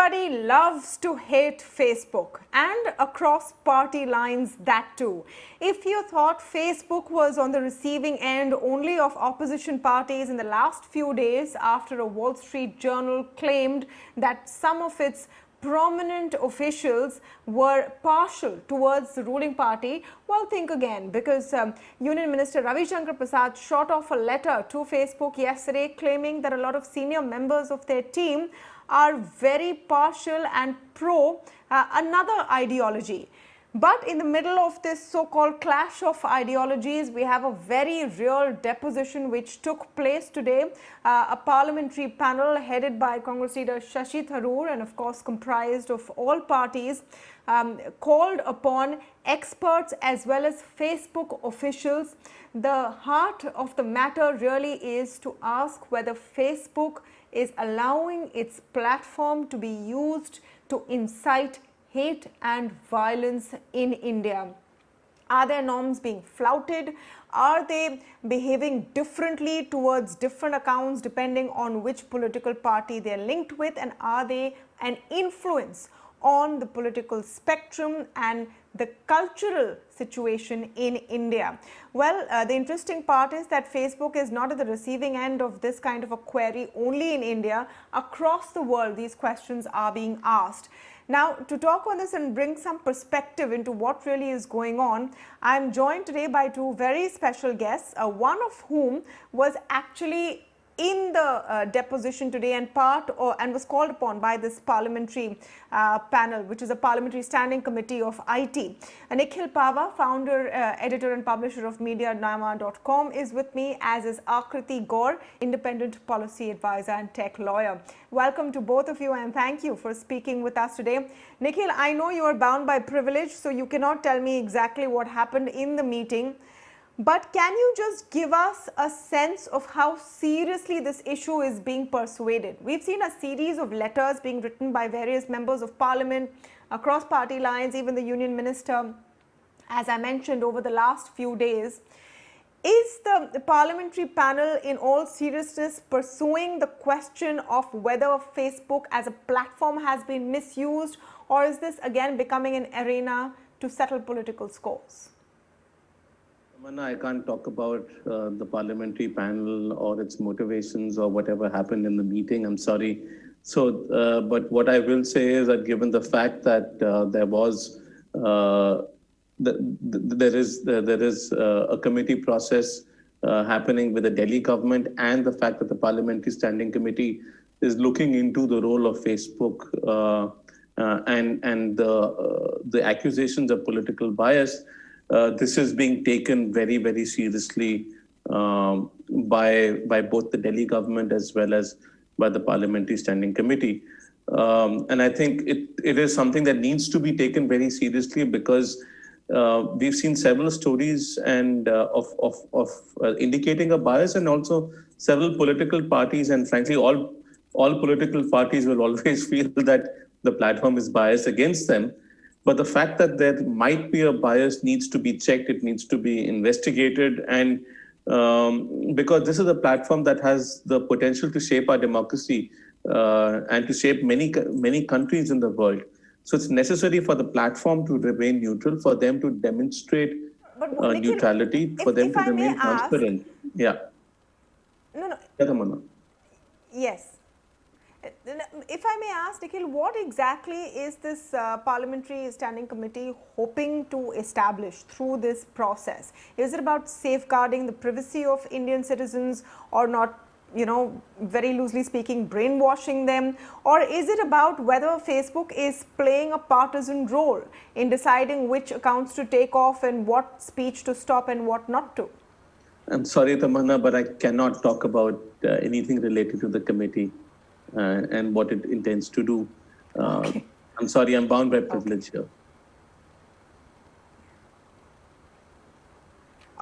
Everybody loves to hate Facebook, and across party lines that too. If you thought Facebook was on the receiving end only of opposition parties in the last few days after a Wall Street Journal claimed that some of its prominent officials were partial towards the ruling party, well, think again, because Union Minister Ravi Shankar Prasad shot off a letter to Facebook yesterday claiming that a lot of senior members of their team are very partial and pro another ideology. But in the middle of this so-called clash of ideologies, we have a very real deposition which took place today. A parliamentary panel headed by Congress leader Shashi Tharoor and of course comprised of all parties called upon experts as well as Facebook officials. The heart of the matter really is to ask whether Facebook is allowing its platform to be used to incite hate and violence in India. Are their norms being flouted? Are they behaving differently towards different accounts depending on which political party they are linked with? And are they an influence on the political spectrum and the cultural situation in India? Well, the interesting part is that Facebook is not at the receiving end of this kind of a query only in India. Across the world, these questions are being asked. Now, to talk on this and bring some perspective into what really is going on, I am joined today by two very special guests, one of whom was actually in the deposition today and was called upon by this parliamentary panel, which is a parliamentary standing committee of IT. Nikhil Pahwa, founder, editor and publisher of MediaNama.com is with me, as is Akriti Gaur, independent policy advisor and tech lawyer. Welcome to both of you and thank you for speaking with us today. Nikhil, I know you are bound by privilege, so you cannot tell me exactly what happened in the meeting. But can you just give us a sense of how seriously this issue is being persuaded? We've seen a series of letters being written by various members of parliament across party lines, even the union minister, as I mentioned, over the last few days. Is the parliamentary panel in all seriousness pursuing the question of whether Facebook as a platform has been misused, or is this again becoming an arena to settle political scores? I can't talk about the parliamentary panel or its motivations or whatever happened in the meeting. I'm sorry. So, but what I will say is that given the fact that there was there is a committee process happening with the Delhi government, and the fact that the Parliamentary Standing Committee is looking into the role of Facebook and the accusations of political bias. This is being taken very, very seriously by both the Delhi government as well as by the Parliamentary Standing Committee. And I think it is something that needs to be taken very seriously, because we've seen several stories and of indicating a bias, and also several political parties, and frankly, all political parties will always feel that the platform is biased against them. But the fact that there might be a bias needs to be checked, it needs to be investigated, and because this is a platform that has the potential to shape our democracy and to shape many countries in the world. So it's necessary for the platform to remain neutral, for them to demonstrate neutrality, for them to remain transparent. Yeah. No. Yes. If I may ask, Nikhil, what exactly is this Parliamentary Standing Committee hoping to establish through this process? Is it about safeguarding the privacy of Indian citizens, or not, very loosely speaking, brainwashing them? Or is it about whether Facebook is playing a partisan role in deciding which accounts to take off and what speech to stop and what not to? I'm sorry, Tamanna, but I cannot talk about anything related to the committee and what it intends to do. Okay. I'm sorry, I'm bound by privilege here.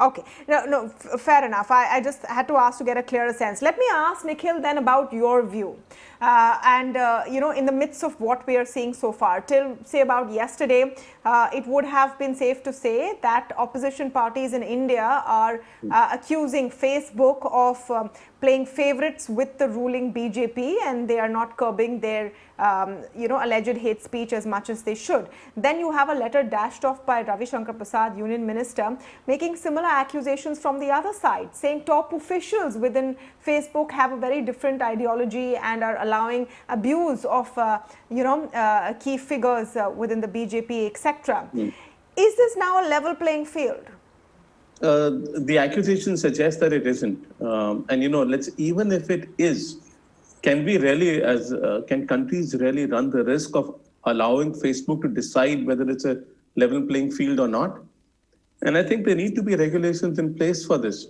Okay, no, fair enough. I just had to ask to get a clearer sense. Let me ask Nikhil then about your view. In the midst of what we are seeing so far, till say about yesterday, it would have been safe to say that opposition parties in India are accusing Facebook of playing favorites with the ruling BJP, and they are not curbing their alleged hate speech as much as they should. Then you have a letter dashed off by Ravi Shankar Prasad, Union Minister, making similar accusations from the other side, saying top officials within Facebook have a very different ideology and are allowing abuse of key figures within the BJP, etc. Is this now a level playing field? The accusation suggests that it isn't. Let's even if it is, can we really, can countries really run the risk of allowing Facebook to decide whether it's a level playing field or not? And I think there need to be regulations in place for this.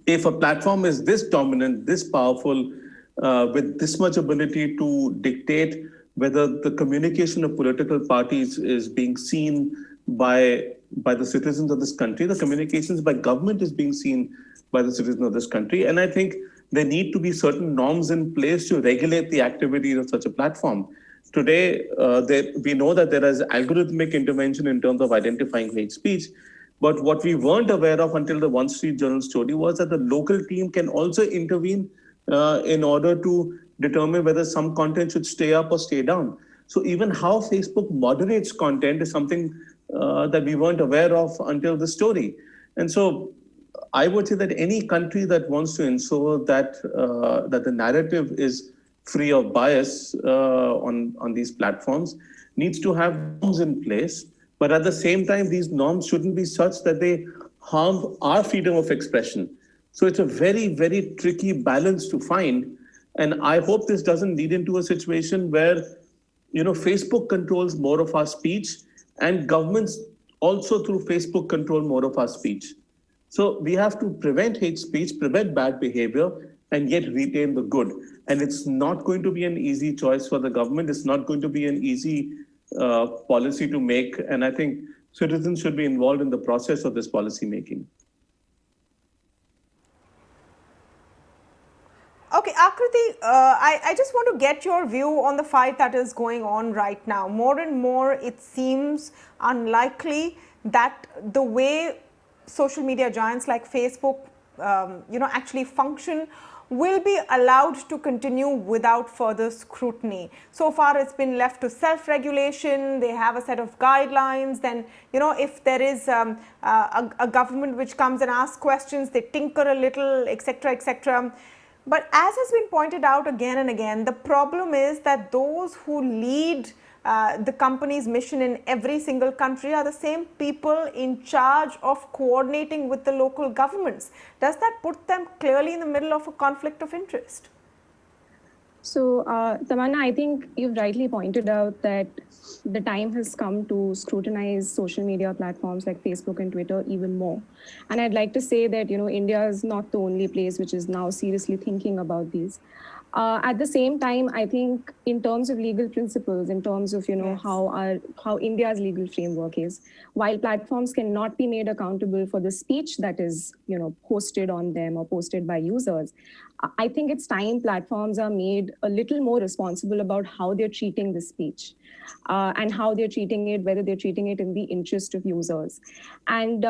If a platform is this dominant, this powerful, with this much ability to dictate whether the communication of political parties is being seen by the citizens of this country, the communications by government is being seen by the citizens of this country. And I think there need to be certain norms in place to regulate the activities of such a platform. Today, we know that there is algorithmic intervention in terms of identifying hate speech. But what we weren't aware of until the One Street Journal story was that the local team can also intervene in order to determine whether some content should stay up or stay down. So even how Facebook moderates content is something that we weren't aware of until the story. And so I would say that any country that wants to ensure that the narrative is free of bias on these platforms needs to have norms in place. But at the same time, these norms shouldn't be such that they harm our freedom of expression. So it's a very, very tricky balance to find. And I hope this doesn't lead into a situation where, Facebook controls more of our speech and governments also through Facebook control more of our speech. So we have to prevent hate speech, prevent bad behavior, and yet retain the good. And it's not going to be an easy choice for the government. It's not going to be an easy policy to make. And I think citizens should be involved in the process of this policy making. Okay, Akriti, I just want to get your view on the fight that is going on right now. More and more, it seems unlikely that the way social media giants like Facebook, actually function will be allowed to continue without further scrutiny. So far, it's been left to self-regulation. They have a set of guidelines. Then, if there is a government which comes and asks questions, they tinker a little, etc., etc. But as has been pointed out again and again, the problem is that those who lead the company's mission in every single country are the same people in charge of coordinating with the local governments. Does that put them clearly in the middle of a conflict of interest? So, Tamanna, I think you've rightly pointed out that the time has come to scrutinize social media platforms like Facebook and Twitter even more. And I'd like to say that, India is not the only place which is now seriously thinking about these. At the same time, I think in terms of legal principles, in terms of, yes, how India's legal framework is, while platforms cannot be made accountable for the speech that is, posted on them or posted by users, I think it's time platforms are made a little more responsible about how they're treating the speech and how they're treating it, whether they're treating it in the interest of users. And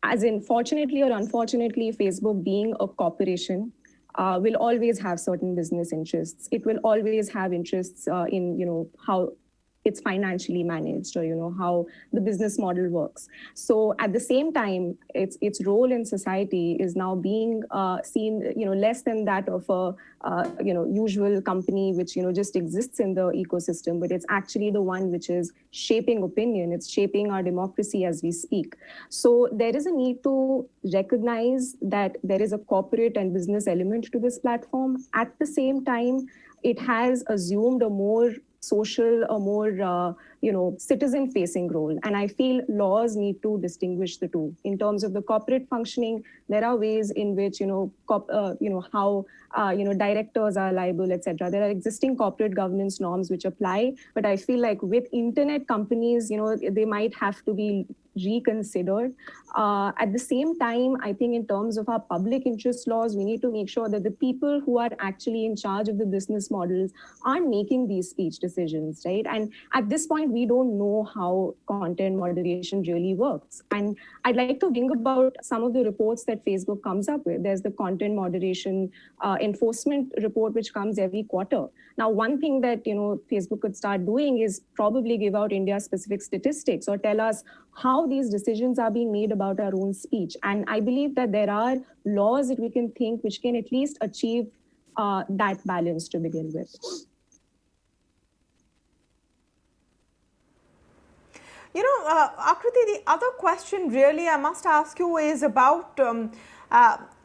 as in, fortunately or unfortunately, Facebook being a corporation, will always have certain business interests. It will always have interests in, how it's financially managed or, how the business model works. So at the same time, its role in society is now being seen, less than that of a, usual company, which, just exists in the ecosystem, but it's actually the one which is shaping opinion. It's shaping our democracy as we speak. So there is a need to recognize that there is a corporate and business element to this platform. At the same time, it has assumed a more social, a more, citizen-facing role. And I feel laws need to distinguish the two. In terms of the corporate functioning, there are ways in which, how, directors are liable, etc. There are existing corporate governance norms which apply. But I feel like with internet companies, they might have to be reconsidered. At the same time, I think in terms of our public interest laws, we need to make sure that the people who are actually in charge of the business models are making these speech decisions, right? And at this point, we don't know how content moderation really works. And I'd like to bring about some of the reports that Facebook comes up with. There's the content moderation enforcement report, which comes every quarter. Now, one thing that Facebook could start doing is probably give out India-specific statistics or tell us how these decisions are being made about our own speech. And I believe that there are laws that we can think which can at least achieve that balance to begin with. Akriti, the other question really I must ask you is about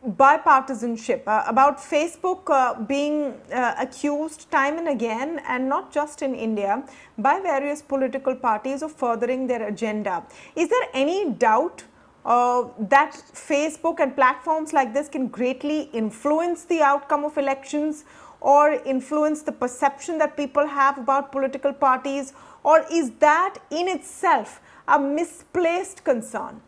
bipartisanship, about Facebook being accused time and again, and not just in India, by various political parties of furthering their agenda. Is there any doubt that Facebook and platforms like this can greatly influence the outcome of elections or influence the perception that people have about political parties? Or is that in itself a misplaced concern?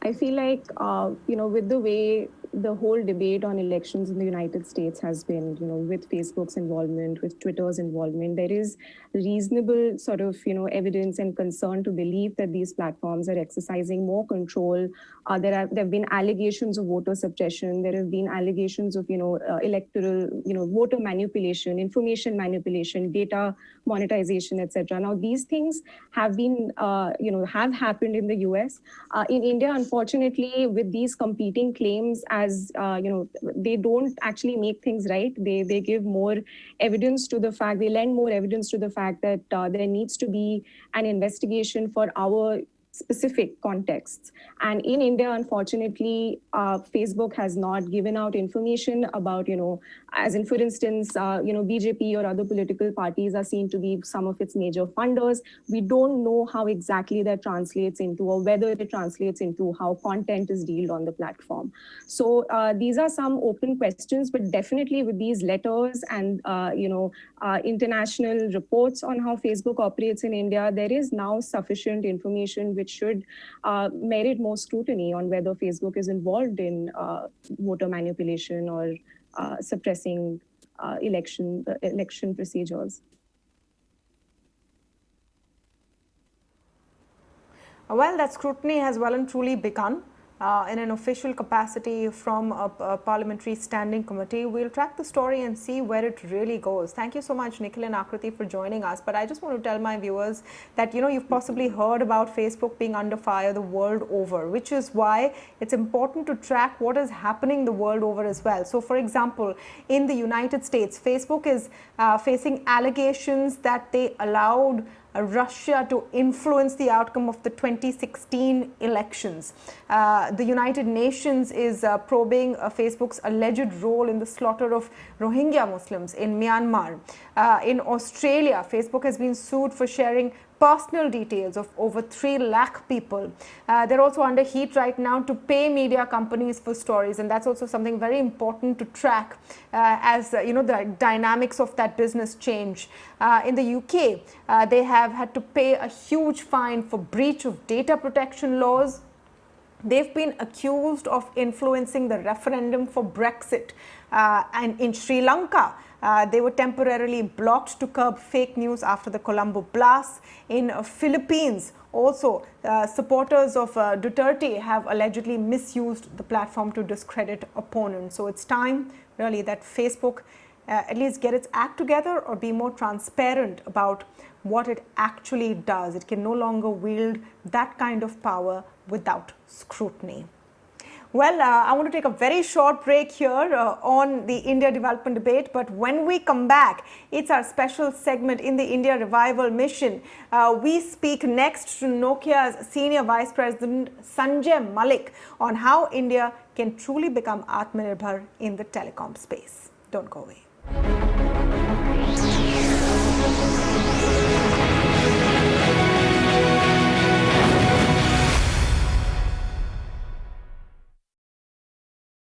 I feel like, with the way the whole debate on elections in the United States has been, with Facebook's involvement, with Twitter's involvement, there is reasonable sort of, evidence and concern to believe that these platforms are exercising more control. There have been allegations of voter suppression. There have been allegations of, electoral, voter manipulation, information manipulation, data monetization, etc. Now, these things have been, have happened in the US. In India, unfortunately, with these competing claims, as they don't actually make things right. They give more evidence to the fact, they lend more evidence to the fact that there needs to be an investigation for our specific contexts. And in India, unfortunately, Facebook has not given out information about, as in, for instance, BJP or other political parties are seen to be some of its major funders. We don't know how exactly that translates into, or whether it translates into how content is dealt on the platform. So these are some open questions, but definitely with these letters and, international reports on how Facebook operates in India, there is now sufficient information which should merit more scrutiny on whether Facebook is involved in voter manipulation or suppressing election procedures. Well, that scrutiny has well and truly begun. In an official capacity from a parliamentary standing committee. We'll track the story and see where it really goes. Thank you so much, Nikhil and Akriti, for joining us. But I just want to tell my viewers that, you've possibly heard about Facebook being under fire the world over, which is why it's important to track what is happening the world over as well. So, for example, in the United States, Facebook is facing allegations that they allowed Russia to influence the outcome of the 2016 elections. The United Nations is probing Facebook's alleged role in the slaughter of Rohingya Muslims in Myanmar. In Australia, Facebook has been sued for sharing personal details of over 3 lakh people. They're also under heat right now to pay media companies for stories, and that's also something very important to track as the dynamics of that business change. In the UK, they have had to pay a huge fine for breach of data protection laws. They've been accused of influencing the referendum for Brexit. And in Sri Lanka, they were temporarily blocked to curb fake news after the Colombo blast. In Philippines, also, supporters of Duterte have allegedly misused the platform to discredit opponents. So it's time, really, that Facebook at least get its act together or be more transparent about what it actually does. It can no longer wield that kind of power without scrutiny. Well, I want to take a very short break here on the India development debate, but when we come back, it's our special segment in the India Revival Mission. We speak next to Nokia's Senior Vice President Sanjay Malik on how India can truly become Atmanirbhar in the telecom space. Don't go away.